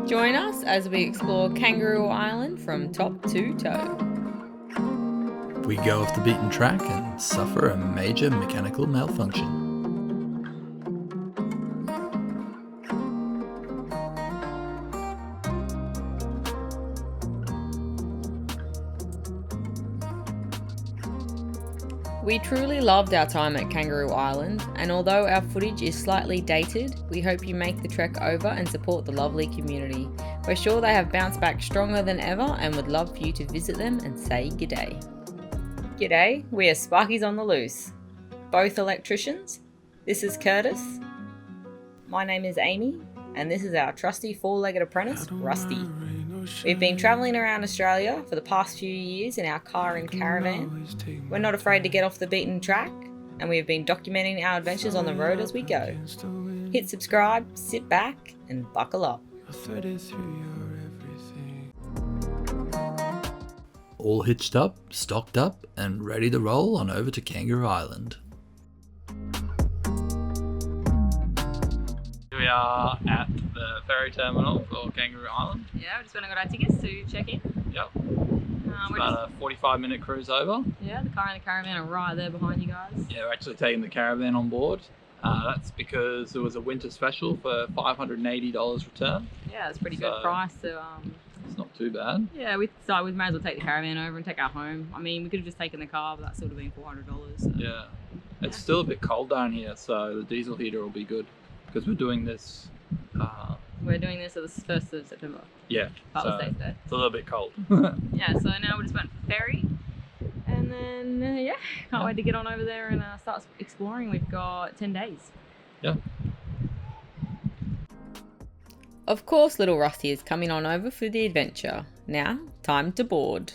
Join us as we explore Kangaroo Island from top to toe. We go off the beaten track and suffer a major mechanical malfunction. We truly loved our time at Kangaroo Island, and although our footage is slightly dated, we hope you make the trek over and support the lovely community. We're sure they have bounced back stronger than ever and would love for you to visit them and say g'day. G'day, we are Sparkies on the Loose, both electricians. This is Curtis. My name is Amy, and this is our trusty four-legged apprentice, Rusty. We've been travelling around Australia for the past few years in our car and caravan. We're not afraid to get off the beaten track, and we have been documenting our adventures on the road as we go. Hit subscribe, sit back, and buckle up. All hitched up, stocked up, and ready to roll on over to Kangaroo Island. We are at the ferry terminal for Kangaroo Island. Yeah, we just went and got our tickets to check in. Yep. It's about a 45-minute cruise over. Yeah, the car and the caravan are right there behind you guys. Yeah, we're actually taking the caravan on board. That's because there was a winter special for $580 return. Yeah, it's a pretty good price. So it's not too bad. Yeah, we thought we might as well take the caravan over and take our home. I mean, we could have just taken the car, but that sort of been $400. So. Yeah. It's still a bit cold down here, so the diesel heater will be good. Because we're doing this... we're doing this at the 1st of September. Yeah. Father's Day today. It's a little bit cold. Yeah, so now we just went ferry. And then, can't wait to get on over there and start exploring. We've got 10 days. Yeah. Of course, little Rusty is coming on over for the adventure. Now, time to board.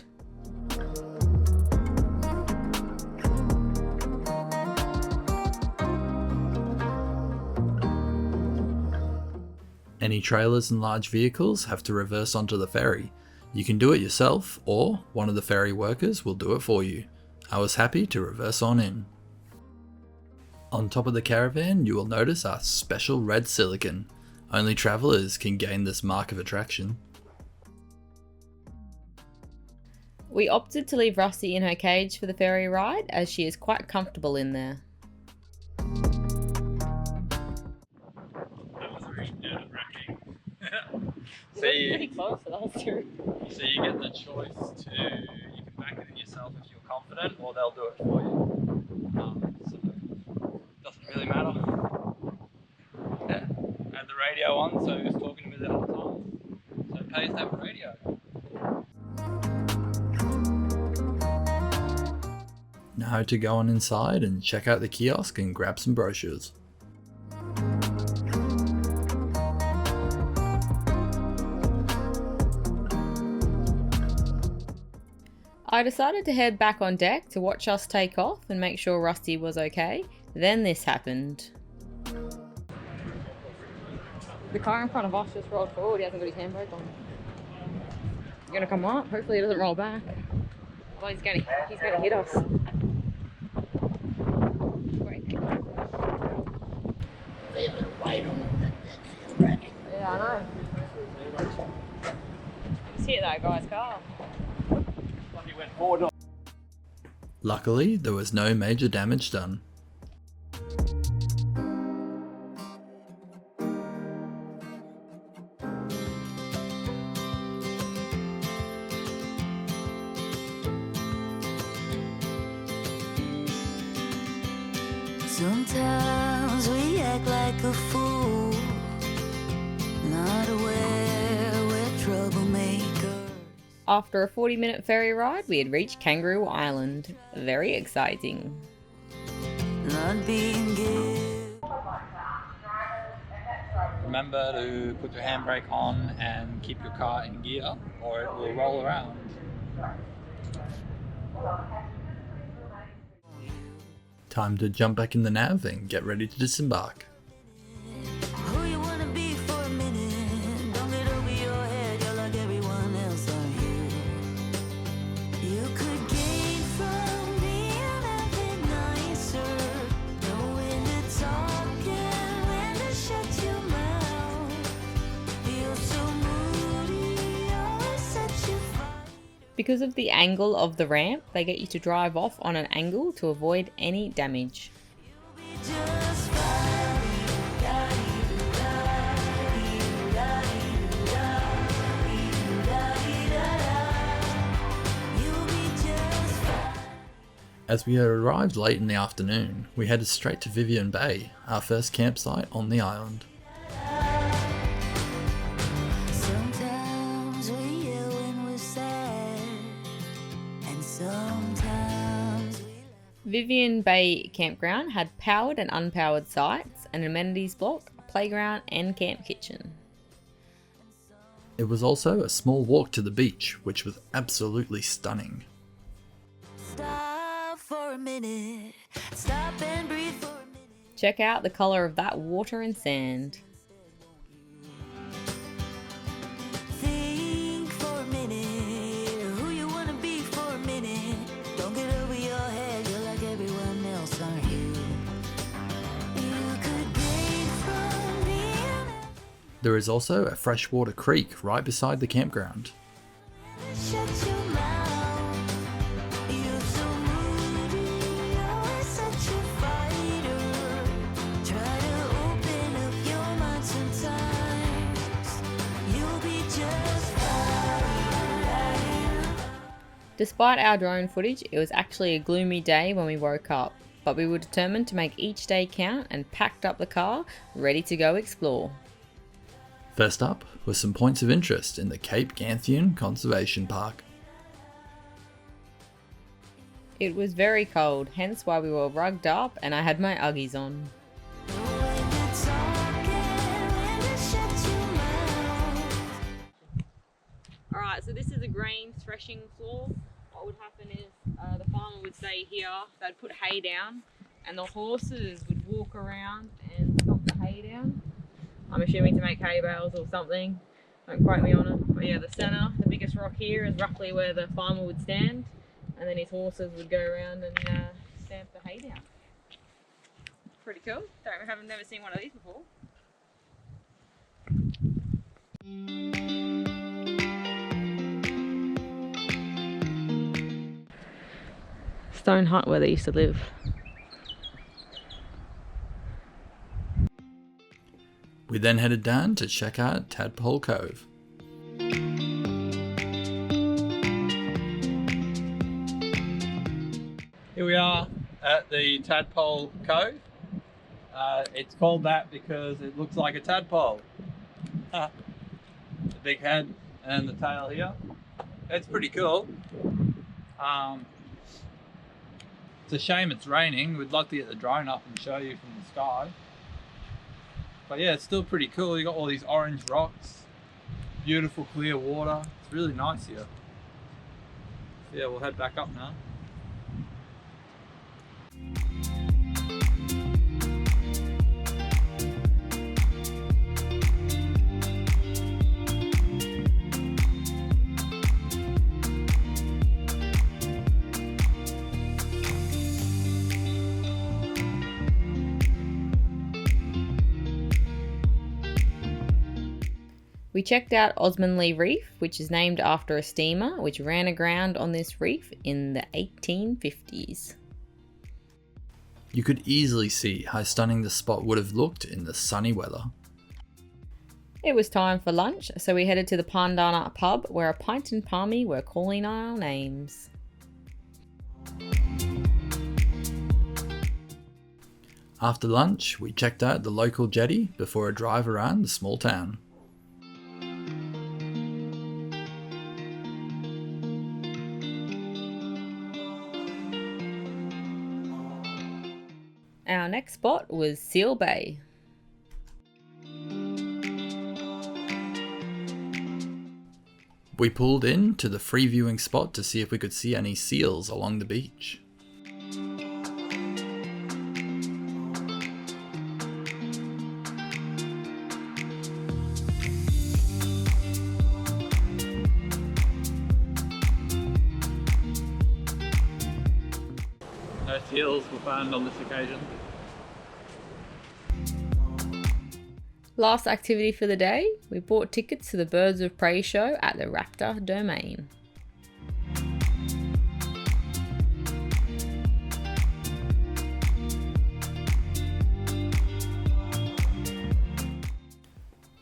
Any trailers and large vehicles have to reverse onto the ferry. You can do it yourself, or one of the ferry workers will do it for you. I was happy to reverse on in. On top of the caravan, you will notice our special red silicone. Only travellers can gain this mark of attraction. We opted to leave Rusty in her cage for the ferry ride, as she is quite comfortable in there. So pretty close, so that was true. So you get the choice to, you can back it in yourself if you're confident, or they'll do it for you. So it doesn't really matter. Yeah. I had the radio on, so he was talking to me the whole time. So it pays to have a radio. Now to go on inside and check out the kiosk and grab some brochures. I decided to head back on deck to watch us take off and make sure Rusty was okay. Then this happened. The car in front of us just rolled forward. He hasn't got his handbrake on. He's gonna come up. Hopefully he doesn't roll back. Oh, he's gonna hit us. Brake. Yeah, I know. Just hit that guy's car. Luckily, there was no major damage done. Sometimes we act like a fool, not aware we're troublemakers. After a 40-minute ferry ride, we had reached Kangaroo Island. Very exciting. Not being good. Remember to put your handbrake on and keep your car in gear, or it will roll around. Time to jump back in the nav and get ready to disembark. Who you wanna be for a minute? Don't get over your head, you're like everyone else, aren't you? You could gain from being a bit nicer, knowing to talk and when to shut your mouth. Feel so moved. Because of the angle of the ramp, they get you to drive off on an angle to avoid any damage. Just fine. You'll be just fine. As we had arrived late in the afternoon, we headed straight to Vivian Bay, our first campsite on the island. Sometimes we yell when we're sad, and sometimes we laugh. Vivian Bay Campground had powered and unpowered sites, an amenities block, a playground and camp kitchen. It was also a small walk to the beach, which was absolutely stunning. Stop for a minute. Stop and breathe for a minute. Check out the colour of that water and sand. Think for a minute who you wanna be for a minute. Don't get over your head. You're like everyone else, aren't you? You could gain from being There is also a freshwater creek right beside the campground. shut your mouth. You're so moody. You're such a fighter. Try to open up your mind sometimes. You'll be just fine. Despite our drone footage, it was actually a gloomy day when we woke up, but we were determined to make each day count and packed up the car, ready to go explore. First up were some points of interest in the Cape Ganthian Conservation Park. It was very cold, hence why we were rugged up and I had my Uggies on. When you're talking, when you shut your mouth. Alright, so this is a grain threshing floor. What would happen is the farmer would stay here, they'd put hay down, and the horses would walk around and stomp the hay down. I'm assuming to make hay bales or something. Don't quote me on it. But yeah, the centre, the biggest rock here, is roughly where the farmer would stand, and then his horses would go around and stamp the hay down. Pretty cool. Haven't never seen one of these before. Stone Hut where they used to live. We then headed down to check out Tadpole Cove. Here we are at the Tadpole Cove. It's called that because it looks like a tadpole. The big head and the tail here. It's pretty cool. It's a shame it's raining. We'd love to get the drone up and show you from the sky. But yeah, it's still pretty cool. You got all these orange rocks, beautiful clear water. It's really nice here. So yeah, we'll head back up now. We checked out Osmanli Reef, which is named after a steamer which ran aground on this reef in the 1850s. You could easily see how stunning the spot would have looked in the sunny weather. It was time for lunch, so we headed to the Pandana pub where a pint and palmy were calling our names. After lunch, we checked out the local jetty before a drive around the small town. Our next spot was Seal Bay. We pulled in to the free viewing spot to see if we could see any seals along the beach. No seals were found on this occasion. Last activity for the day, we bought tickets to the Birds of Prey show at the Raptor Domain.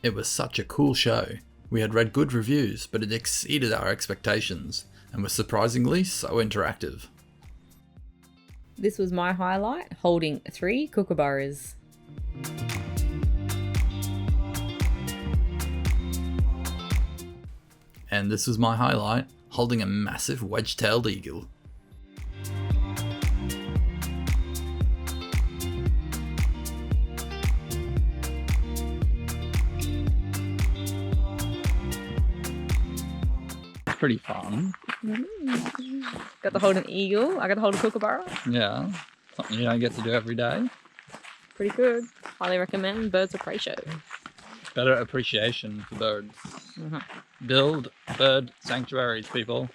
It was such a cool show. We had read good reviews, but it exceeded our expectations and was surprisingly so interactive. This was my highlight, holding 3 kookaburras. And this was my highlight, holding a massive wedge-tailed eagle. Pretty fun. Got to hold an eagle, I got to hold a kookaburra. Yeah, something you don't get to do every day. Pretty good. Highly recommend Birds of Prey show. Better appreciation for birds. Build bird sanctuaries, people.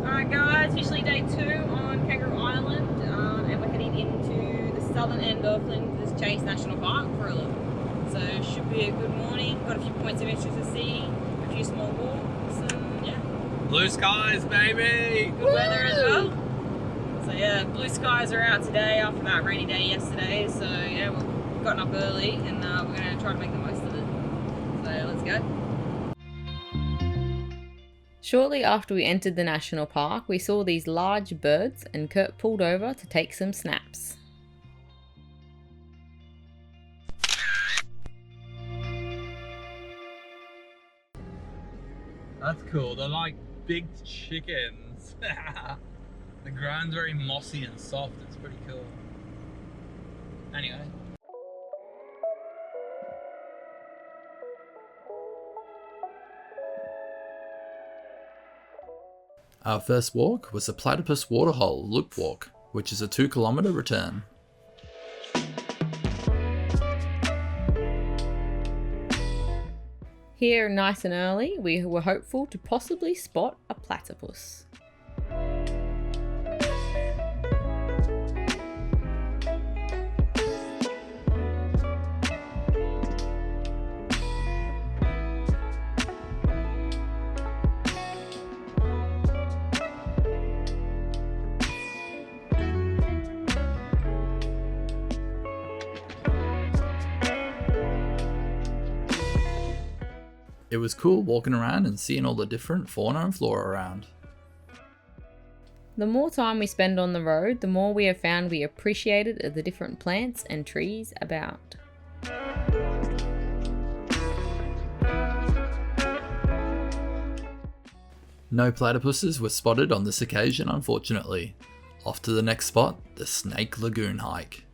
Alright guys, officially day 2 on Kangaroo Island, and we're heading into the southern end of Flinders Chase National Park for a look. So should be a good morning, got a few points of interest to see, a few small walks, and yeah. Blue skies, baby! Good weather as well. So yeah, blue skies are out today after that rainy day yesterday, so yeah, we've gotten up early and we're going to try to make the most of it. So let's go. Shortly after we entered the national park, we saw these large birds and Kurt pulled over to take some snaps. That's cool, they're like big chickens. The ground's very mossy and soft, it's pretty cool. Anyway. Our first walk was the Platypus Waterhole Loop Walk, which is a 2-kilometer return. Here, nice and early, we were hopeful to possibly spot a platypus. It was cool walking around and seeing all the different fauna and flora around. The more time we spend on the road, the more we have found we appreciated the different plants and trees about. No platypuses were spotted on this occasion, unfortunately. Off to the next spot, the Snake Lagoon hike.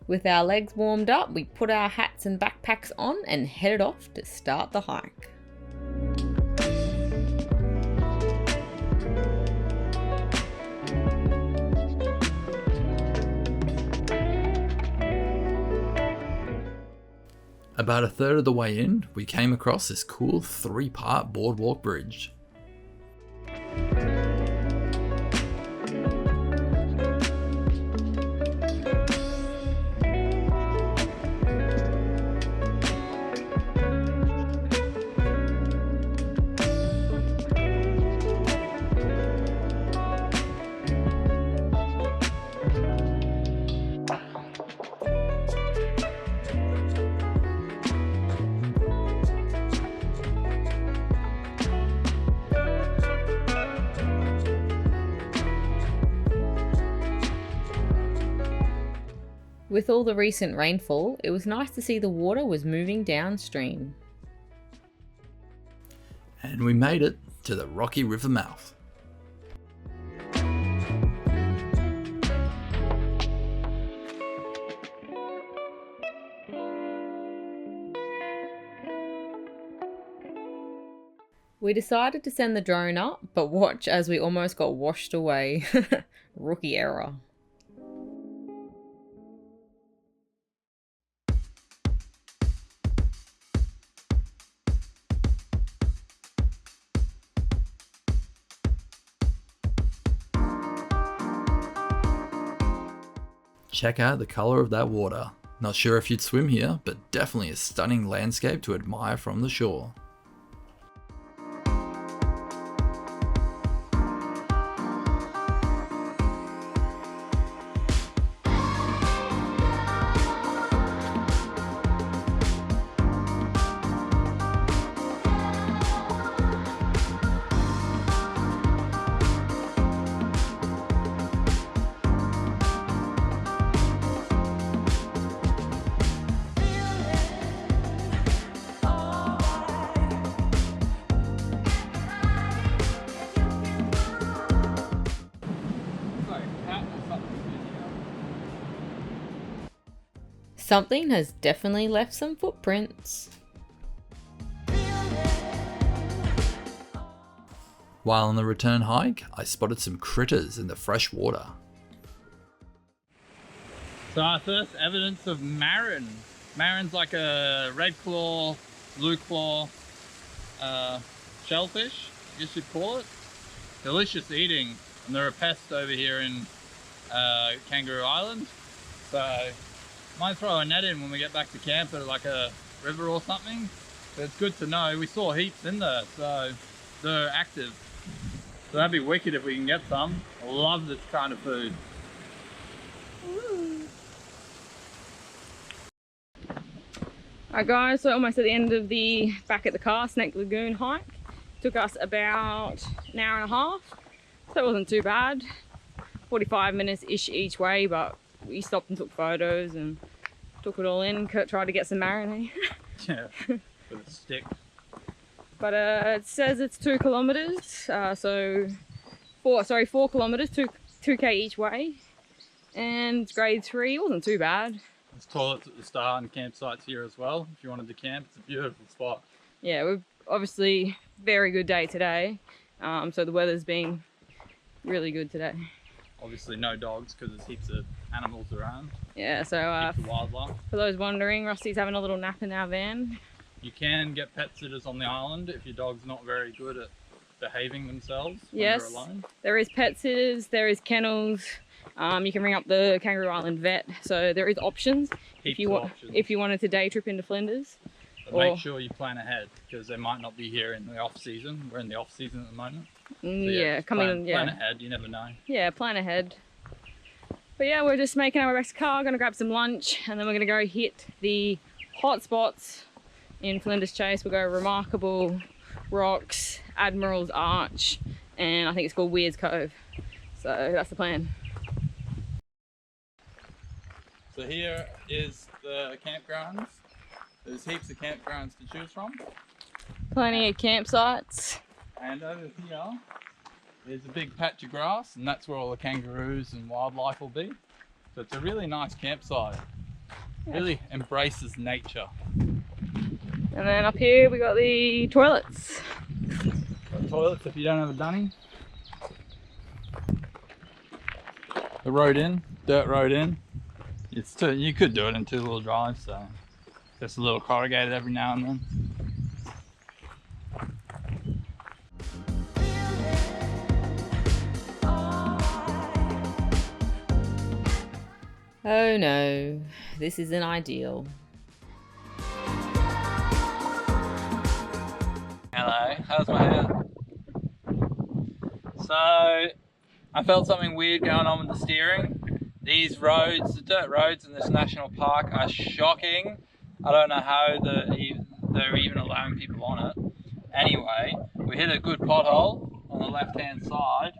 With our legs warmed up, we put our hats and backpacks on and headed off to start the hike. About a third of the way in, we came across this cool 3-part boardwalk bridge. With all the recent rainfall, it was nice to see the water was moving downstream. And we made it to the Rocky River mouth. We decided to send the drone up, but watch as we almost got washed away. Rookie error. Check out the color of that water. Not sure if you'd swim here, but definitely a stunning landscape to admire from the shore. Something has definitely left some footprints. While on the return hike, I spotted some critters in the fresh water. So our first evidence of marin. Marin's like a red claw, blue claw shellfish, I guess you'd call it. Delicious eating, and they're a pest over here in Kangaroo Island. So might throw a net in when we get back to camp at like a river or something. But it's good to know. We saw heaps in there, so they're active. So that'd be wicked if we can get some. I love this kind of food. Alright guys, so almost at the end of the back at the car Snake Lagoon hike. Took us about an hour and a half, so it wasn't too bad. 45 minutes ish each way, but we stopped and took photos and took it all in. Kurt tried to get some marin. Yeah, with a stick. But it says it's 2 kilometers, so 4 kilometers, 2k each way, and grade 3. Wasn't too bad. There's toilets at the start and campsites here as well. If you wanted to camp, it's a beautiful spot. Yeah, we've obviously very good day today, so the weather's been really good today. Obviously no dogs because there's heaps of animals around. Yeah, so Heaps of wildlife. for those wondering, Rusty's having a little nap in our van. You can get pet sitters on the island if your dog's not very good at behaving themselves when Yes, they're alone. there is pet sitters, there is kennels. You can ring up the Kangaroo Island vet, so there is options Heaps if of options. you wanted to day trip into Flinders. But or- make sure you plan ahead because they might not be here in the off season. We're in the off season at the moment. So Yeah, just coming plan, in, yeah. plan ahead, you never know. Yeah, plan ahead. But yeah, we're just making our way back to the car, gonna grab some lunch, and then we're gonna go hit the hot spots in Flinders Chase. We'll go Remarkable, Rocks, Admiral's Arch, and I think it's called Weir's Cove. So that's the plan. So here is the campgrounds. There's heaps of campgrounds to choose from. Plenty of campsites. And over here is a big patch of grass, and that's where all the kangaroos and wildlife will be. So it's a really nice campsite. Really embraces nature. And then up here we got the toilets. Got toilets if you don't have a dunny. The road in, dirt road in. You could do it in 2-wheel drive, so just a little corrugated every now and then. Oh no, this isn't ideal. Hello, how's my hair? So, I felt something weird going on with the steering. These roads, the dirt roads in this national park are shocking. I don't know how they're even allowing people on it. Anyway, we hit a good pothole on the left hand side,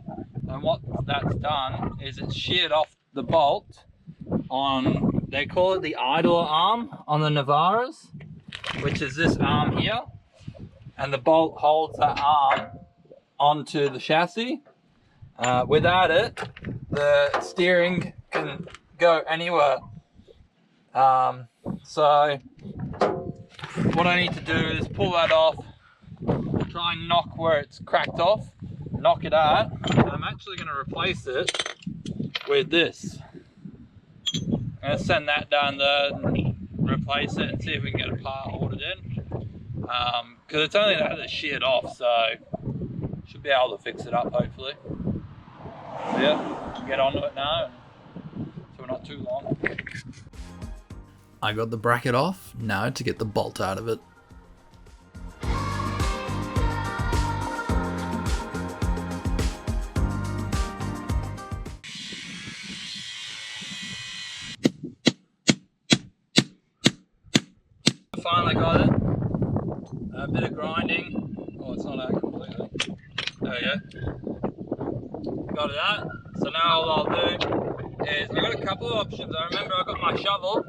and what that's done is it's sheared off the bolt on, they call it the idler arm on the Navaras, which is this arm here, and the bolt holds that arm onto the chassis. Without it, the steering can go anywhere. So what I need to do is pull that off, try and knock where it's cracked off, knock it out, and I'm actually going to replace it with this. I'm going to send that down there and replace it and see if we can get a part ordered in. Because it's only that it's sheared off, so should be able to fix it up hopefully. So yeah, get onto it now and see what but not too long. I got the bracket off, now to get the bolt out of it. Finally got it. A bit of grinding. Oh, it's not out completely. There we go. Got it out. So now all I'll do is, I've got a couple of options. I remember I've got my shovel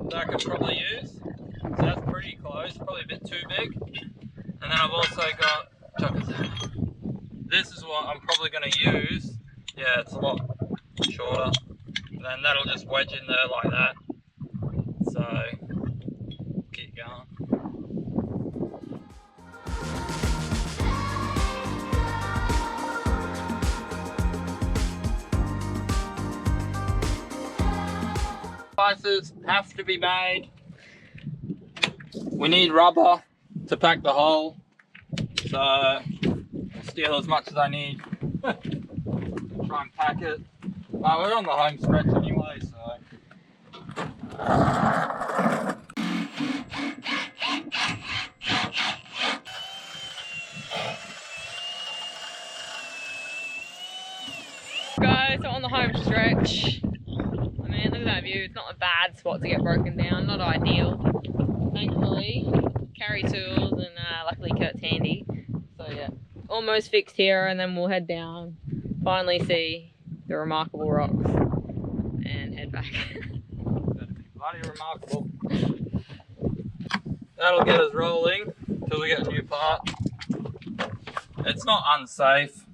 that I could probably use. So that's pretty close, probably a bit too big. And then I've also got, this is what I'm probably going to use. Yeah, it's a lot shorter. And then that'll just wedge in there like that. So, keep going. Devices have to be made. We need rubber to pack the hole, so I'll steal as much as I need. Try and pack it. But we're on the home stretch anyway, so. Guys, so on the home stretch. I mean, look at that view. It's not a bad spot to get broken down. Not ideal. Thankfully, carry tools, and luckily Kurt's handy. So yeah, almost fixed here, and then we'll head down, finally see the remarkable rocks, and head back. That'd be bloody remarkable. That'll get us rolling until we get a new part. It's not unsafe,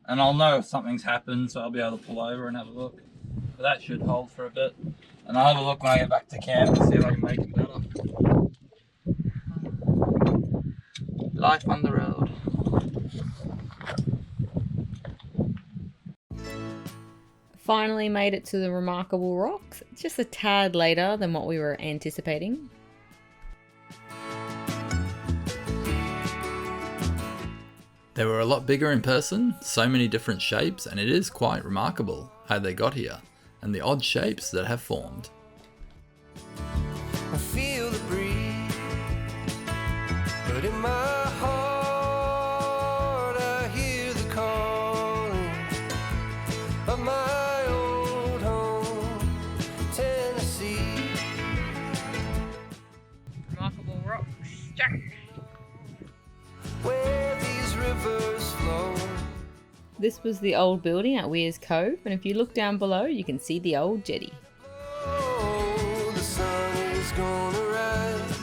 and I'll know if something's happened, so I'll be able to pull over and have a look. But that should hold for a bit. And I'll have a look when I get back to camp and see if I can make it better. Life on the road. Finally made it to the remarkable rocks. Just a tad later than what we were anticipating. They were a lot bigger in person, so many different shapes, and it is quite remarkable how they got here, and the odd shapes that have formed. I feel the breeze, but in my heart I hear the calling of my old home, Tennessee. Remarkable rocks. Jack. Where these rivers flow. This was the old building at Weir's Cove, and if you look down below, you can see the old jetty. Oh, the sun is gonna rise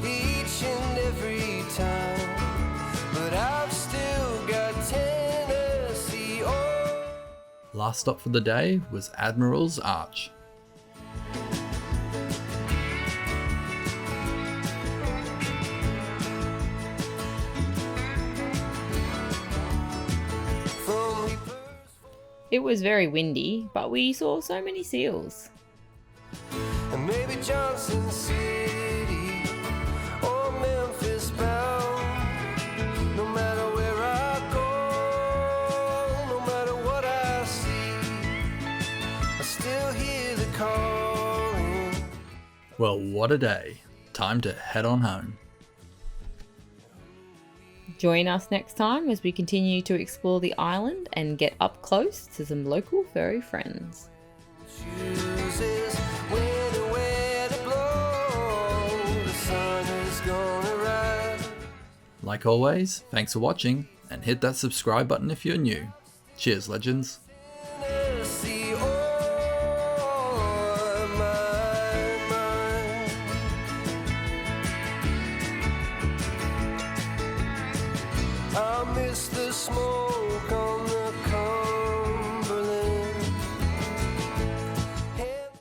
each and every time, but I've still got Tennessee. Oh. Last stop for the day was Admiral's Arch. It was very windy, but we saw so many seals. And maybe Johnson City or Memphis bound. No matter where I go, no matter what I see, I still hear the calling. Well, what a day. Time to head on home. Join us next time as we continue to explore the island and get up close to some local furry friends. Chooses when and where to blow. The sun is gonna rise. Like always, thanks for watching, and hit that subscribe button if you're new. Cheers, legends.